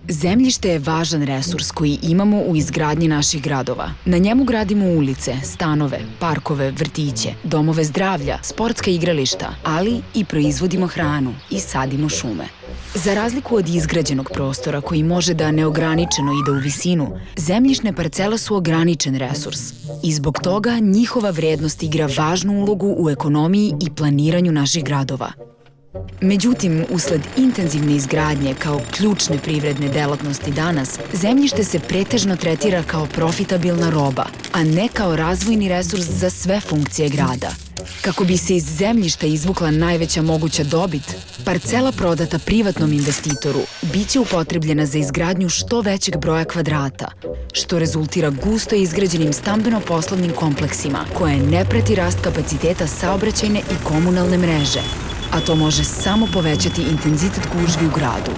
Zemljište je važan resurs koji imamo u izgradnji naših gradova. Na njemu gradimo ulice, stanove, parkove, vrtiće, domove zdravlja, sportska igrališta, ali i proizvodimo hranu i sadimo šume. Za razliku od izgrađenog prostora koji može da neograničeno ide u visinu, zemljišne parcele su ograničen resurs i zbog toga njihova vrednost igra važnu ulogu u ekonomiji i planiranju naših gradova. Međutim, usled intenzivne izgradnje kao ključne privredne delatnosti danas, zemljište se pretežno tretira kao profitabilna roba, a ne kao razvojni resurs za sve funkcije grada. Kako bi se iz zemljišta izvukla najveća moguća dobit, parcela prodata privatnom investitoru biće upotrebljena za izgradnju što većeg broja kvadrata, što rezultira gusto izgrađenim stambeno-poslovnim kompleksima koje ne prati rast kapaciteta saobraćajne i komunalne mreže, a to može samo povećati intenzitet gužvi u gradu.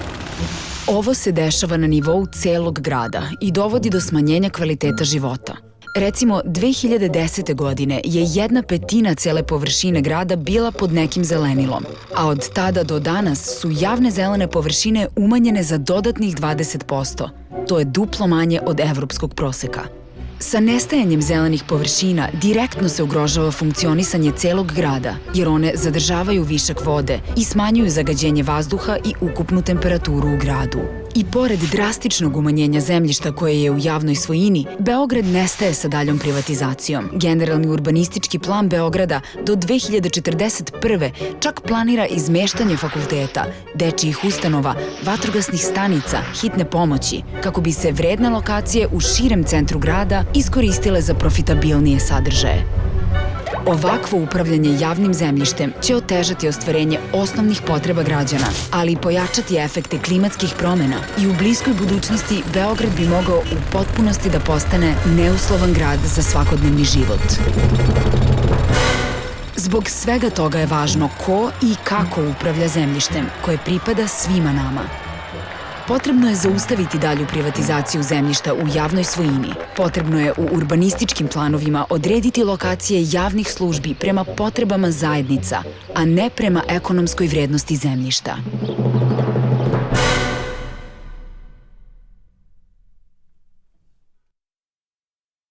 Ovo se dešava na nivou celog grada i dovodi do smanjenja kvaliteta života. Recimo, 2010. godine je 1/5 cele površine grada bila pod nekim zelenilom, a od tada do danas su javne zelene površine umanjene za dodatnih 20%. To je duplo manje od evropskog proseka. Sa nestajanjem zelenih površina direktno se ugrožava funkcionisanje celog grada, jer one zadržavaju višak vode i smanjuju zagađenje vazduha i ukupnu temperaturu u gradu. I pored drastičnog umanjenja zemljišta koje je u javnoj svojini, Beograd nestaje sa daljom privatizacijom. Generalni urbanistički plan Beograda do 2041. čak planira izmeštanje fakulteta, dečijih ustanova, vatrogasnih stanica, hitne pomoći, kako bi se vredne lokacije u širem centru grada iskoristile za profitabilnije sadržaje. Ovakvo upravljanje javnim zemljištem će otežati ostvarenje osnovnih potreba građana, ali i pojačati efekte klimatskih promena i u bliskoj budućnosti Beograd bi mogao u potpunosti da postane neuslovan grad za svakodnevni život. Zbog svega toga je važno ko i kako upravlja zemljištem koje pripada svima nama. Potrebno je zaustaviti dalju privatizaciju zemljišta u javnoj svojini. Potrebno je u urbanističkim planovima odrediti lokacije javnih službi prema potrebama zajednica, a ne prema ekonomskoj vrednosti zemljišta.